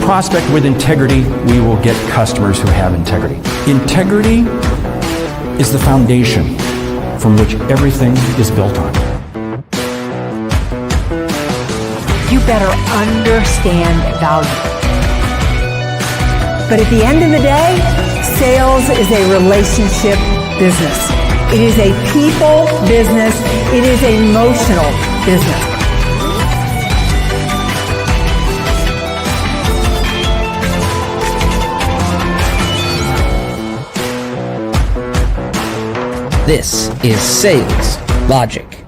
prospect with integrity, we will get customers who have integrity. Integrity is the foundation from which everything is built on. You better understand value. But at the end of the day, sales is a relationship business. It is a people business. It is an emotional business. This is Sales Logic.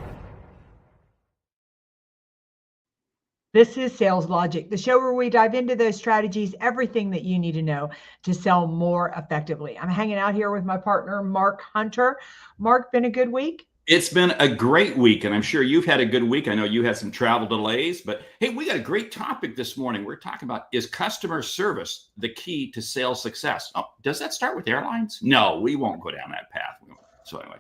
This is Sales Logic, the show where we dive into those strategies, everything that you need to know to sell more effectively. I'm hanging out here with my partner, Mark Hunter. Mark, been a good week? It's been a great week, and I'm sure you've had a good week. I know you had some travel delays, but hey, we got a great topic this morning. We're talking about, is customer service the key to sales success? Oh, does that start with airlines? No, we won't go down that path. So anyway,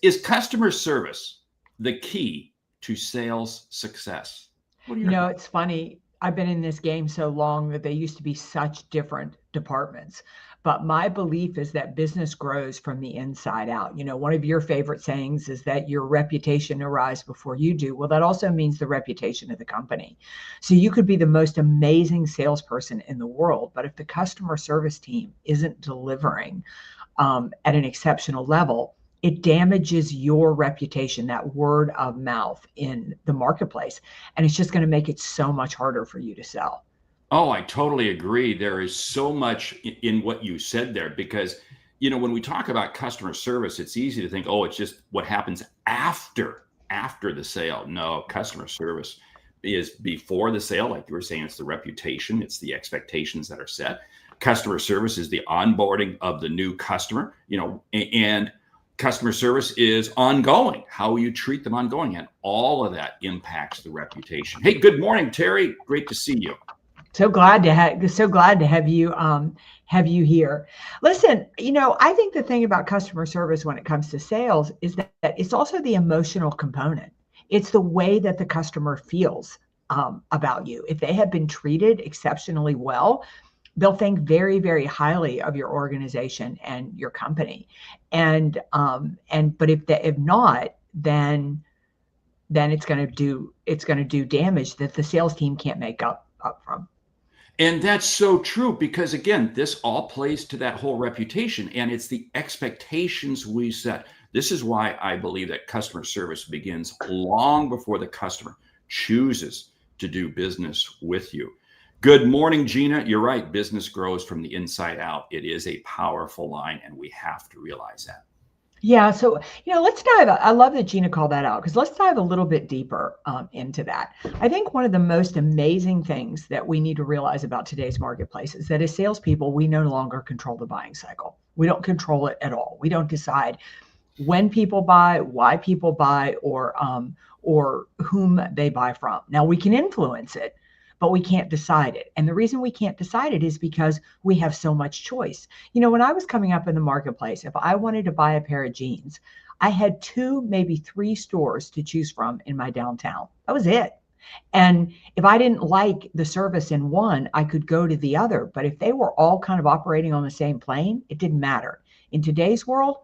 is customer service the key to sales success? It's funny. I've been in this game so long that they used to be such different departments. But my belief is that business grows from the inside out. One of your favorite sayings is that your reputation arrives before you do. Well, that also means the reputation of the company. So you could be the most amazing salesperson in the world, but if the customer service team isn't delivering at an exceptional level, it damages your reputation, that word of mouth in the marketplace. And it's just going to make it so much harder for you to sell. Oh, I totally agree. There is so much in what you said there because, when we talk about customer service, it's easy to think, oh, it's just what happens after the sale. No, customer service is before the sale. Like you were saying, it's the reputation, it's the expectations that are set. Customer service is the onboarding of the new customer, and customer service is ongoing, how you treat them ongoing, and all of that impacts the reputation. Hey, good morning, Terry. Great to see you. So glad to have you here. Listen, I think the thing about customer service when it comes to sales is that it's also the emotional component. It's the way that the customer feels about you. If they have been treated exceptionally well, they'll think very, very highly of your organization and your company. But if not, then it's going to do damage that the sales team can't make up from. And that's so true because, again, this all plays to that whole reputation, and it's the expectations we set. This is why I believe that customer service begins long before the customer chooses to do business with you. Good morning, Gina. You're right. Business grows from the inside out. It is a powerful line, and we have to realize that. Yeah. So, let's dive. I love that Gina called that out because let's dive a little bit deeper into that. I think one of the most amazing things that we need to realize about today's marketplace is that as salespeople, we no longer control the buying cycle. We don't control it at all. We don't decide when people buy, why people buy, or whom they buy from. Now, we can influence it, but we can't decide it. And the reason we can't decide it is because we have so much choice. When I was coming up in the marketplace, if I wanted to buy a pair of jeans, I had 2, maybe 3 stores to choose from in my downtown. That was it. And if I didn't like the service in one, I could go to the other. But if they were all kind of operating on the same plane, it didn't matter. In today's world,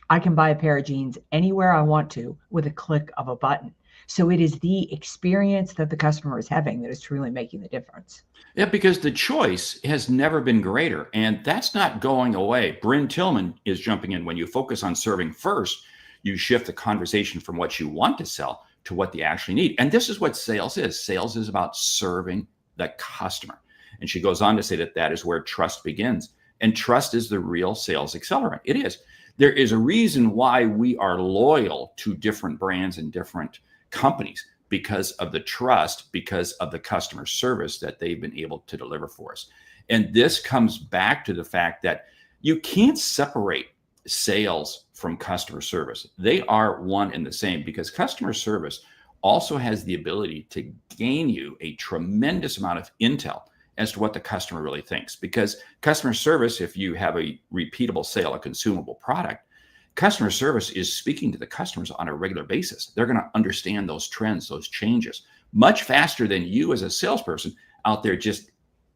I can buy a pair of jeans anywhere I want to with a click of a button. So it is the experience that the customer is having that is truly making the difference. Yeah, because the choice has never been greater, and that's not going away. Bryn Tillman is jumping in. When you focus on serving first, you shift the conversation from what you want to sell to what they actually need. And this is what sales is. Sales is about serving the customer. And she goes on to say that is where trust begins. And trust is the real sales accelerant. It is. There is a reason why we are loyal to different brands and different companies because of the trust, because of the customer service that they've been able to deliver for us. And this comes back to the fact that you can't separate sales from customer service. They are one and the same because customer service also has the ability to gain you a tremendous amount of intel as to what the customer really thinks. Because customer service, if you have a repeatable sale, a consumable product, customer service is speaking to the customers on a regular basis. They're going to understand those trends, those changes much faster than you as a salesperson out there just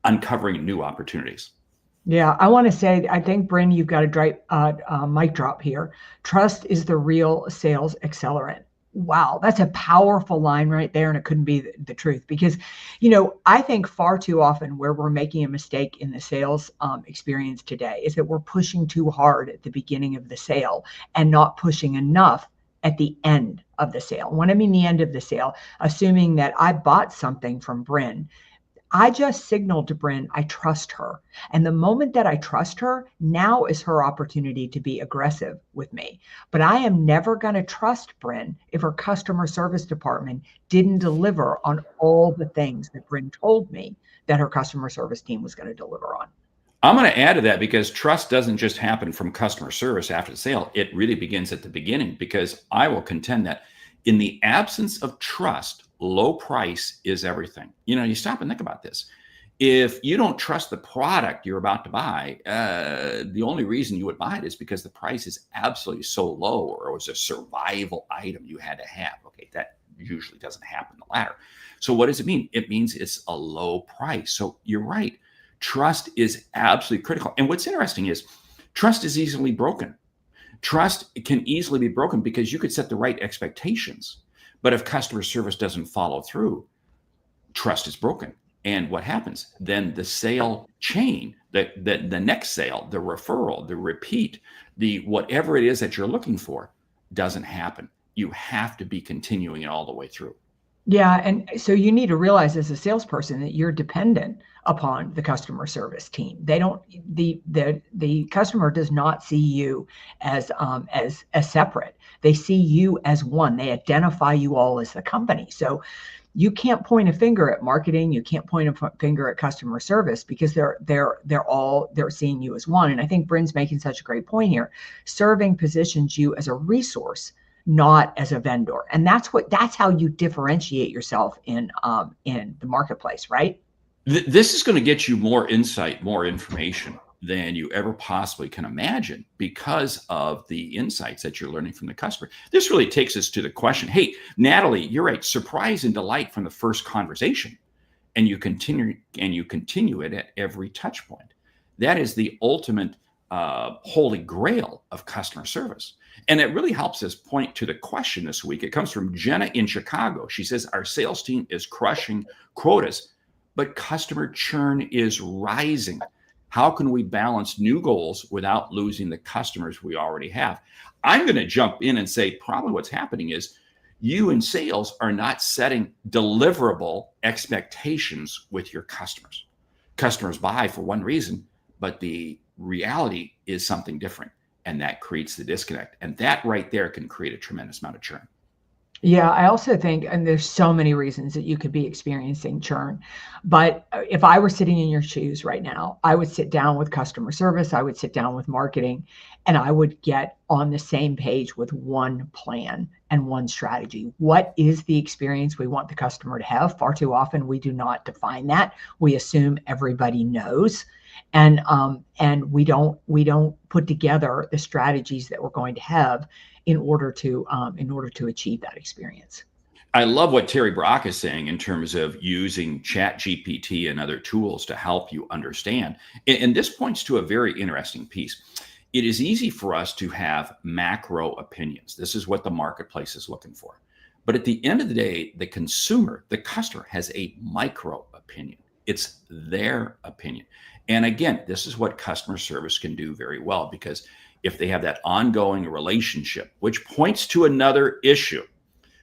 uncovering new opportunities. Yeah, I want to say, I think, Bryn, you've got a mic drop here. Trust is the real sales accelerant. Wow, that's a powerful line right there, and it couldn't be the truth. Because, I think far too often where we're making a mistake in the sales experience today is that we're pushing too hard at the beginning of the sale and not pushing enough at the end of the sale. When I mean the end of the sale, assuming that I bought something from Bryn, I just signaled to Bryn, I trust her. And the moment that I trust her, now is her opportunity to be aggressive with me. But I am never going to trust Bryn if her customer service department didn't deliver on all the things that Bryn told me that her customer service team was going to deliver on. I'm going to add to that, because trust doesn't just happen from customer service after the sale. It really begins at the beginning, because I will contend that in the absence of trust, low price is everything. You stop and think about this. If you don't trust the product you're about to buy, the only reason you would buy it is because the price is absolutely so low, or it was a survival item you had to have. Okay, that usually doesn't happen the latter. So what does it mean? It means it's a low price. So you're right. Trust is absolutely critical. And what's interesting is trust is easily broken. Trust can easily be broken because you could set the right expectations. But if customer service doesn't follow through, trust is broken. And what happens? Then the sale chain, the next sale, the referral, the repeat, the whatever it is that you're looking for doesn't happen. You have to be continuing it all the way through. Yeah, and so you need to realize as a salesperson that you're dependent upon the customer service team. They don't the customer does not see you as separate. They see you as one. They identify you all as the company. So you can't point a finger at marketing. You can't point a finger at customer service, because they're seeing you as one. And I think Bryn's making such a great point here. Serving positions you as a resource, not as a vendor. And that's how you differentiate yourself in the marketplace, right? This is going to get you more insight, more information than you ever possibly can imagine, because of the insights that you're learning from the customer. This really takes us to the question, hey, Natalie, you're right. Surprise and delight from the first conversation. And you continue it at every touch point. That is the ultimate holy grail of customer service. And it really helps us point to the question this week. It comes from Jenna in Chicago. She says, our sales team is crushing quotas, but customer churn is rising. How can we balance new goals without losing the customers we already have? I'm going to jump in and say probably what's happening is you in sales are not setting deliverable expectations with your customers. Customers buy for one reason, but the reality is something different. And that creates the disconnect. And that right there can create a tremendous amount of churn. Yeah, I also think, and there's so many reasons that you could be experiencing churn, but if I were sitting in your shoes right now, I would sit down with customer service, I would sit down with marketing, and I would get on the same page with one plan and one strategy. What is the experience we want the customer to have? Far too often we do not define that. We assume everybody knows. And we don't put together the strategies that we're going to have in order to achieve that experience. I love what Terry Brock is saying in terms of using Chat GPT and other tools to help you understand. And this points to a very interesting piece. It is easy for us to have macro opinions. This is what the marketplace is looking for. But at the end of the day, the consumer, the customer, has a micro opinion. It's their opinion. And again, this is what customer service can do very well, because if they have that ongoing relationship, which points to another issue,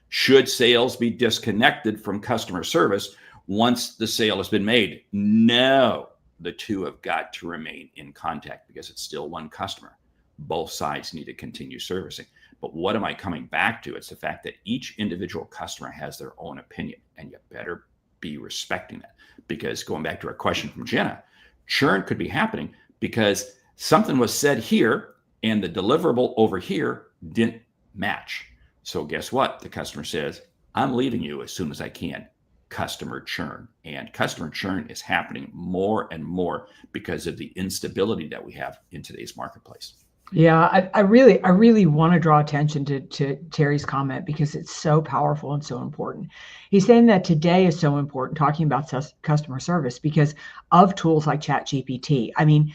should sales be disconnected from customer service once the sale has been made? No, the two have got to remain in contact, because it's still one customer. Both sides need to continue servicing. But what am I coming back to? It's the fact that each individual customer has their own opinion, and you better be respecting that. Because going back to our question from Jenna, churn could be happening because something was said here and the deliverable over here didn't match. So guess what? The customer says, I'm leaving you as soon as I can. Customer churn. And customer churn is happening more and more because of the instability that we have in today's marketplace. Yeah, I really want to draw attention to Terry's comment because it's so powerful and so important. He's saying that today is so important, talking about customer service because of tools like ChatGPT. I mean,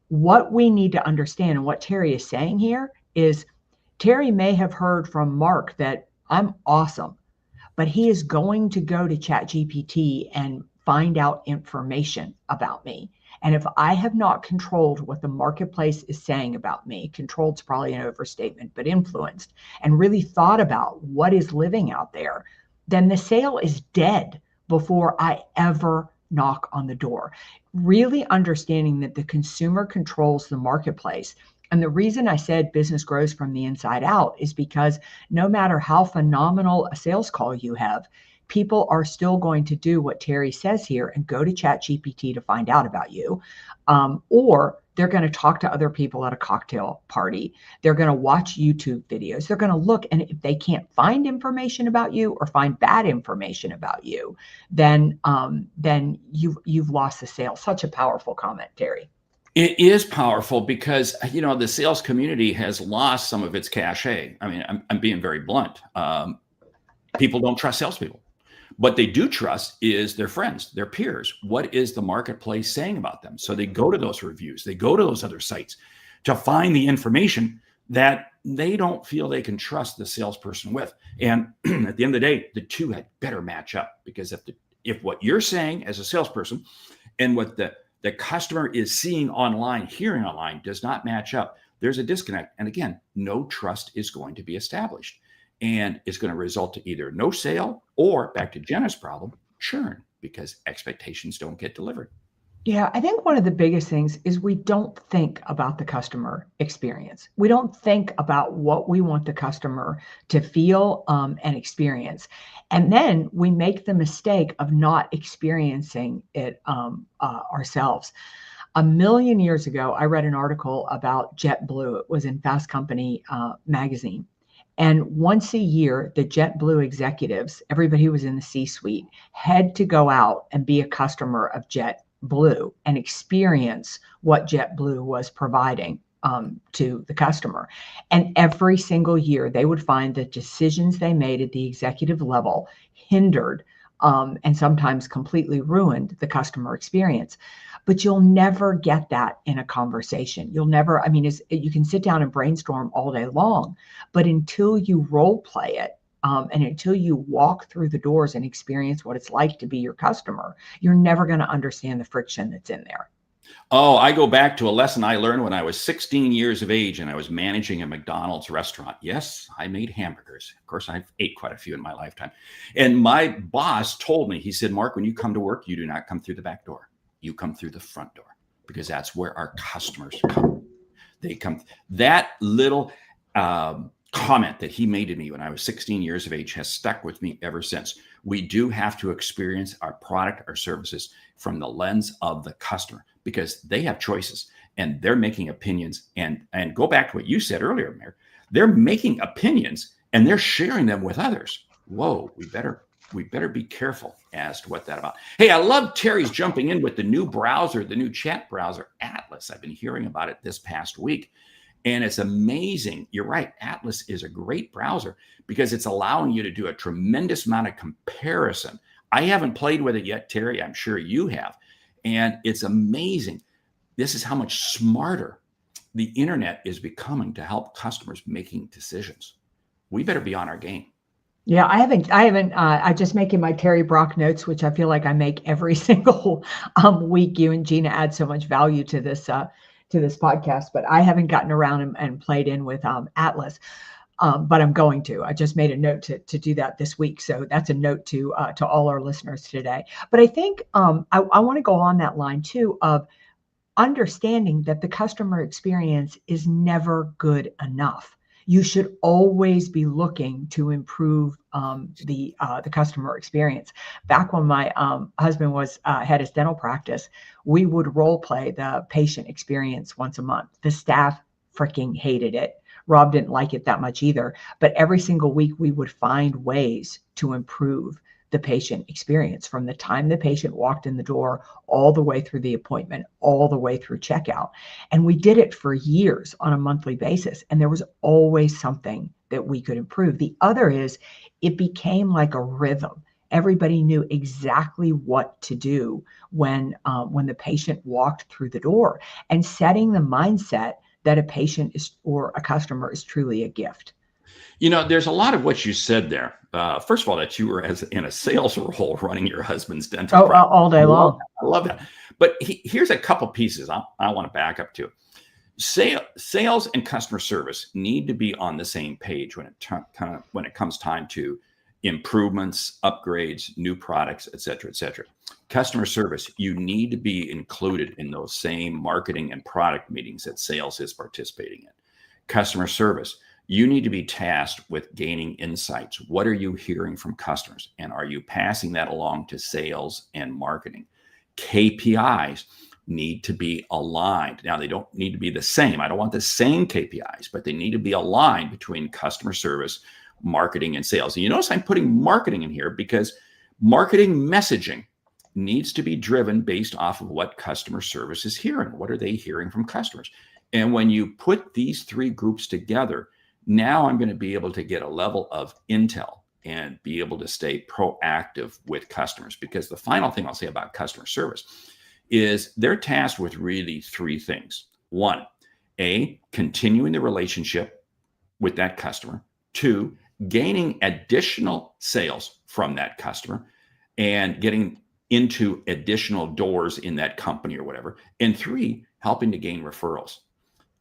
what we need to understand and what Terry is saying here is Terry may have heard from Mark that I'm awesome, but he is going to go to ChatGPT and find out information about me. And if I have not controlled what the marketplace is saying about me, controlled's probably an overstatement, but influenced, and really thought about what is living out there, then the sale is dead before I ever knock on the door. Really understanding that the consumer controls the marketplace. And the reason I said business grows from the inside out is because no matter how phenomenal a sales call you have, people are still going to do what Terry says here and go to ChatGPT to find out about you. Or they're going to talk to other people at a cocktail party. They're going to watch YouTube videos. They're going to look, and if they can't find information about you or find bad information about you, then you've lost the sale. Such a powerful comment, Terry. It is powerful because, the sales community has lost some of its cachet. I mean, I'm being very blunt. People don't trust salespeople. What they do trust is their friends, their peers. What is the marketplace saying about them? So they go to those reviews. They go to those other sites to find the information that they don't feel they can trust the salesperson with. And at the end of the day, the two had better match up, because if what you're saying as a salesperson and what the customer is seeing online, hearing online, does not match up, there's a disconnect. And again, no trust is going to be established. And it's going to result to either no sale or, back to Jenna's problem, churn, because expectations don't get delivered. Yeah, I think one of the biggest things is we don't think about the customer experience. We don't think about what we want the customer to feel and experience. And then we make the mistake of not experiencing it ourselves. A million years ago, I read an article about JetBlue. It was in Fast Company magazine. And once a year, the JetBlue executives, everybody who was in the C-suite, had to go out and be a customer of JetBlue and experience what JetBlue was providing to the customer. And every single year, they would find that decisions they made at the executive level hindered and sometimes completely ruined the customer experience. But you'll never get that in a conversation. You'll never, you can sit down and brainstorm all day long, but until you role play it and until you walk through the doors and experience what it's like to be your customer, you're never going to understand the friction that's in there. Oh, I go back to a lesson I learned when I was 16 years of age and I was managing a McDonald's restaurant. Yes, I made hamburgers. Of course, I've ate quite a few in my lifetime. And my boss told me, he said, Mark, when you come to work, you do not come through the back door. You come through the front door, because that's where our customers come. They come. That little comment that he made to me when I was 16 years of age has stuck with me ever since. We do have to experience our product, our services from the lens of the customer, because they have choices and they're making opinions. And go back to what you said earlier, Mayor, they're making opinions and they're sharing them with others. Whoa, we better be careful as to what that's about. Hey, I love Terry's jumping in with the new browser, the new chat browser, Atlas. I've been hearing about it this past week, and it's amazing. You're right. Atlas is a great browser because it's allowing you to do a tremendous amount of comparison. I haven't played with it yet, Terry. I'm sure you have. And it's amazing. This is how much smarter the internet is becoming to help customers making decisions. We better be on our game. Yeah, I haven't. I just making my Terry Brock notes, which I feel like I make every single week. You and Gina add so much value to this podcast, but I haven't gotten around and played in with Atlas. But I'm going to. I just made a note to do that this week, so that's a note to all our listeners today. But I think I want to go on that line too of understanding that the customer experience is never good enough. You should always be looking to improve the customer experience. Back when my husband had his dental practice, we would role play the patient experience once a month. The staff freaking hated it. Rob didn't like it that much either. But every single week, we would find ways to improve the patient experience, from the time the patient walked in the door all the way through the appointment, all the way through checkout. And we did it for years on a monthly basis. And there was always something that we could improve. The other is it became like a rhythm. Everybody knew exactly what to do when the patient walked through the door, and setting the mindset that a patient is, or a customer is, truly a gift. There's a lot of what you said there. First of all, that you were in a sales role running your husband's dental practice. All day long. I love that. But here's a couple pieces I want to back up to. Sales and customer service need to be on the same page when it comes time to improvements, upgrades, new products, et cetera, et cetera. Customer service, you need to be included in those same marketing and product meetings that sales is participating in. Customer service, you need to be tasked with gaining insights. What are you hearing from customers? And are you passing that along to sales and marketing? KPIs need to be aligned. Now, they don't need to be the same. I don't want the same KPIs, but they need to be aligned between customer service, marketing, and sales. And you notice I'm putting marketing in here because marketing messaging needs to be driven based off of what customer service is hearing. What are they hearing from customers? And when you put these three groups together, now I'm going to be able to get a level of intel and be able to stay proactive with customers. Because the final thing I'll say about customer service is they're tasked with really three things. One, continuing the relationship with that customer. Two, gaining additional sales from that customer and getting into additional doors in that company or whatever. And three, helping to gain referrals.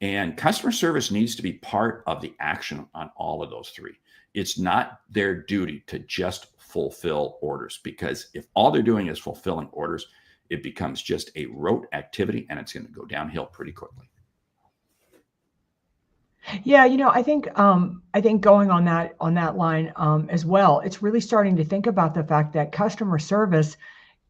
And customer service needs to be part of the action on all of those three. It's not their duty to just fulfill orders, because if all they're doing is fulfilling orders, it becomes just a rote activity and it's going to go downhill pretty quickly. Yeah, I think going on that line as well, it's really starting to think about the fact that customer service,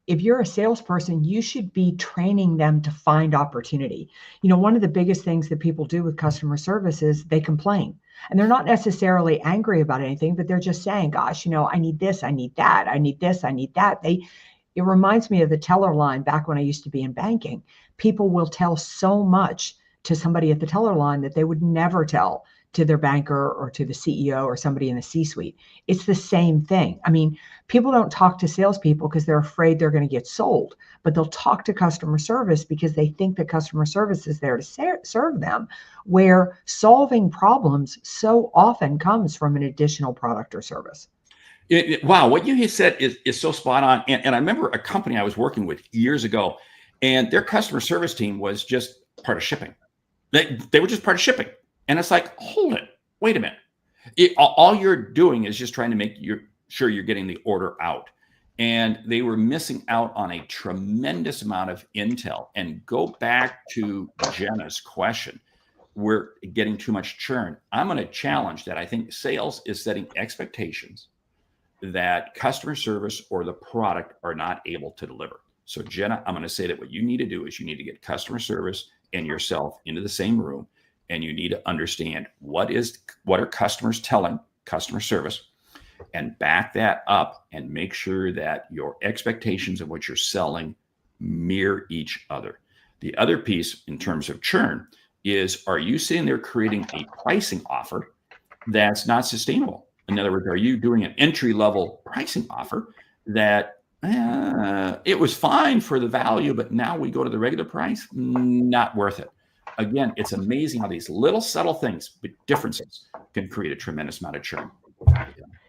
if you're a salesperson, you should be training them to find opportunity. One of the biggest things that people do with customer service is they complain. And they're not necessarily angry about anything, but they're just saying, gosh, I need this, I need that, I need this, I need that. It reminds me of the teller line back when I used to be in banking. People will tell so much to somebody at the teller line that they would never tell to their banker or to the CEO or somebody in the C-suite. It's the same thing. I mean, people don't talk to salespeople because they're afraid they're going to get sold, but they'll talk to customer service because they think that customer service is there to serve them, where solving problems so often comes from an additional product or service. Wow, what you said is so spot on. And I remember a company I was working with years ago, and their customer service team was just part of shipping. They were just part of shipping. And it's like, hold it, wait a minute. All you're doing is just trying to make sure you're getting the order out. And they were missing out on a tremendous amount of intel. And go back to Jenna's question, we're getting too much churn. I'm going to challenge that. I think sales is setting expectations that customer service or the product are not able to deliver. So Jenna, I'm going to say that what you need to do is you need to get customer service and yourself into the same room. And you need to understand what are customers telling customer service, and back that up and make sure that your expectations of what you're selling mirror each other. The other piece in terms of churn is, are you sitting there creating a pricing offer that's not sustainable? In other words, are you doing an entry-level pricing offer that it was fine for the value, but now we go to the regular price? Not worth it. Again, it's amazing how these little subtle things, but differences, can create a tremendous amount of churn.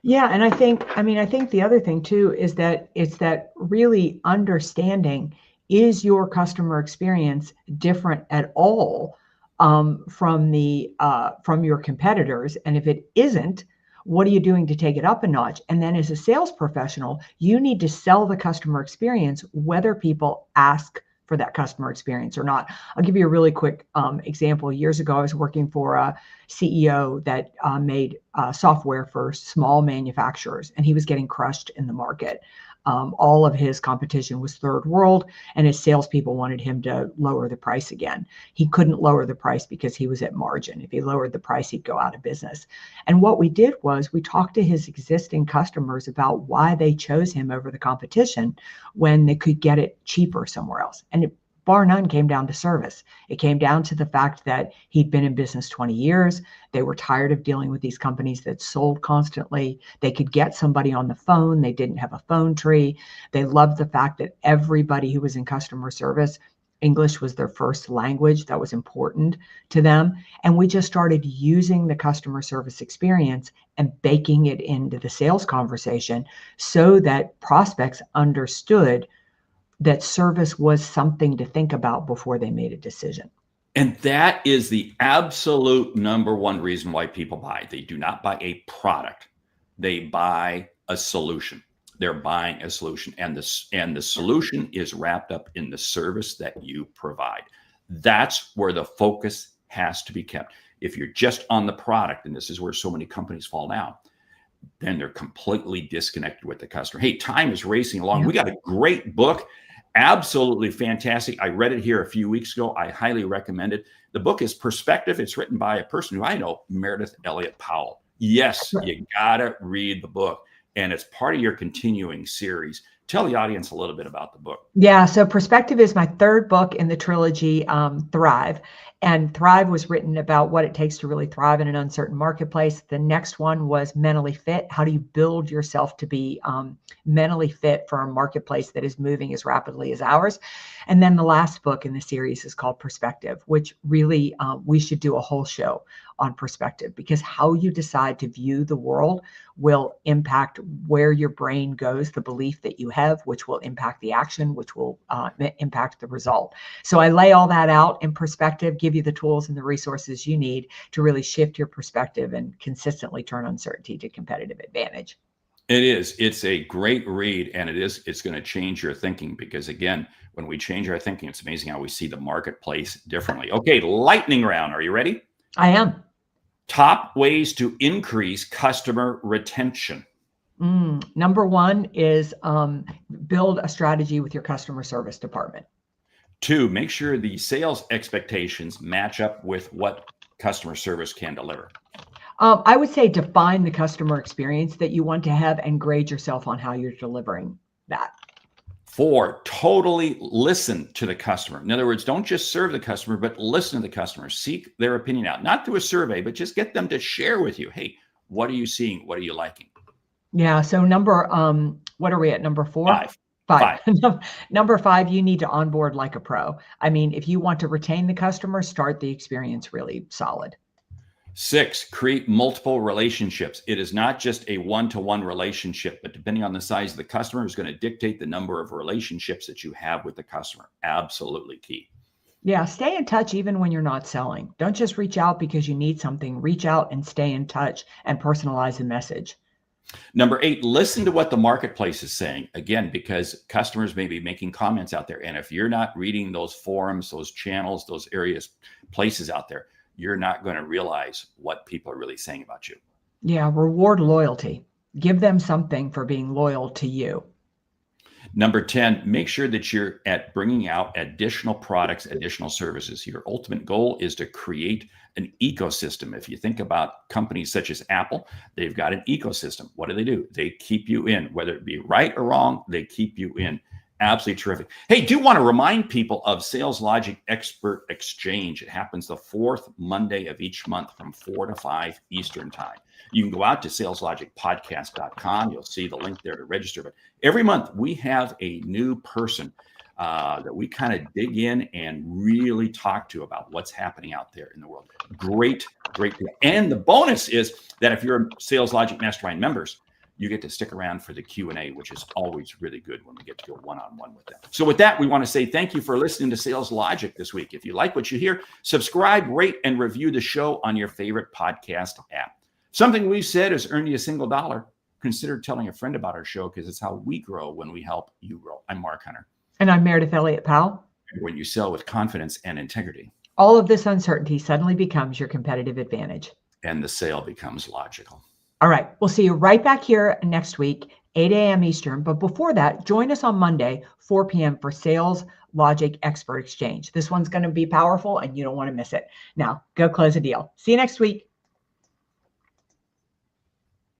Yeah, and I think the other thing too is that it's that really understanding, is your customer experience different at all from your competitors? And if it isn't, what are you doing to take it up a notch? And then as a sales professional, you need to sell the customer experience, whether people ask for that customer experience or not. I'll give you a really quick example. Years ago, I was working for a CEO that made software for small manufacturers, and he was getting crushed in the market. All of his competition was third world, and his salespeople wanted him to lower the price again. He couldn't lower the price because he was at margin. If he lowered the price, he'd go out of business. And what we did was we talked to his existing customers about why they chose him over the competition when they could get it cheaper somewhere else. And it, bar none, came down to service. It came down to the fact that he'd been in business 20 years. They were tired of dealing with these companies that sold constantly. They could get somebody on the phone. They didn't have a phone tree. They loved the fact that everybody who was in customer service, English was their first language. That was important to them. And we just started using the customer service experience and baking it into the sales conversation so that prospects understood that service was something to think about before they made a decision. And that is the absolute number one reason why people buy. They do not buy a product. They buy a solution. They're buying a solution. And the solution is wrapped up in the service that you provide. That's where the focus has to be kept. If you're just on the product, and this is where so many companies fall down, then they're completely disconnected with the customer. Hey, time is racing along. Yeah. We got a great book. Absolutely fantastic. I read it here a few weeks ago. I highly recommend it. The book is Perspective. It's written by a person who I know, Meridith Elliott Powell. Yes, you gotta read the book. And it's part of your continuing series. Tell the audience a little bit about the book. Yeah, so Perspective is my third book in the trilogy, Thrive. And Thrive was written about what it takes to really thrive in an uncertain marketplace. The next one was Mentally Fit. How do you build yourself to be mentally fit for a marketplace that is moving as rapidly as ours? And then the last book in the series is called Perspective, which really we should do a whole show on perspective, because how you decide to view the world will impact where your brain goes, the belief that you have, which will impact the action, which will impact the result. So I lay all that out in perspective, give you the tools and the resources you need to really shift your perspective and consistently turn uncertainty to competitive advantage. It is. It's a great read, and it's going to change your thinking, because again, when we change our thinking, it's amazing how we see the marketplace differently. Okay, lightning round. Are you ready? I am. Top ways to increase customer retention. Number one is build a strategy with your customer service department. 2, make sure the sales expectations match up with what customer service can deliver. I would say define the customer experience that you want to have and grade yourself on how you're delivering that. 4, totally listen to the customer. In other words, don't just serve the customer, but listen to the customer. Seek their opinion out, not through a survey, but just get them to share with you. Hey, what are you seeing? What are you liking? Yeah. So what are we at? Number 4? 5. Number 5, you need to onboard like a pro. I mean, if you want to retain the customer, start the experience really solid. 6, create multiple relationships. It is not just a one-to-one relationship, but depending on the size of the customer is going to dictate the number of relationships that you have with the customer. Absolutely key. Yeah. Stay in touch even when you're not selling. Don't just reach out because you need something. Reach out and stay in touch and personalize the message. Number 8, listen to what the marketplace is saying. Again, because customers may be making comments out there. And if you're not reading those forums, those channels, those areas, places out there, you're not going to realize what people are really saying about you. Yeah. Reward loyalty. Give them something for being loyal to you. Number 10, make sure that you're at bringing out additional products, additional services. Your ultimate goal is to create an ecosystem. If you think about companies such as Apple, they've got an ecosystem. What do? They keep you in, whether it be right or wrong, they keep you in. Absolutely terrific. Hey, do want to remind people of Sales Logic Expert Exchange. It happens the 4th Monday of each month from 4 to 5 Eastern time. You can go out to saleslogicpodcast.com. You'll see the link there to register. But every month we have a new person that we kind of dig in and really talk to about what's happening out there in the world. Great. And the bonus is that if you're Sales Logic Mastermind members, you get to stick around for the Q&A, which is always really good when we get to go one-on-one with them. So with that, we want to say thank you for listening to Sales Logic this week. If you like what you hear, subscribe, rate, and review the show on your favorite podcast app. Something we've said has earned you a single dollar. Consider telling a friend about our show, because it's how we grow when we help you grow. I'm Mark Hunter. And I'm Meridith Elliott Powell. When you sell with confidence and integrity, all of this uncertainty suddenly becomes your competitive advantage. And the sale becomes logical. All right. We'll see you right back here next week. 8 a.m. Eastern. But before that, join us on Monday, 4 p.m. for Sales Logic Expert Exchange. This one's going to be powerful and you don't want to miss it. Now, go close a deal. See you next week.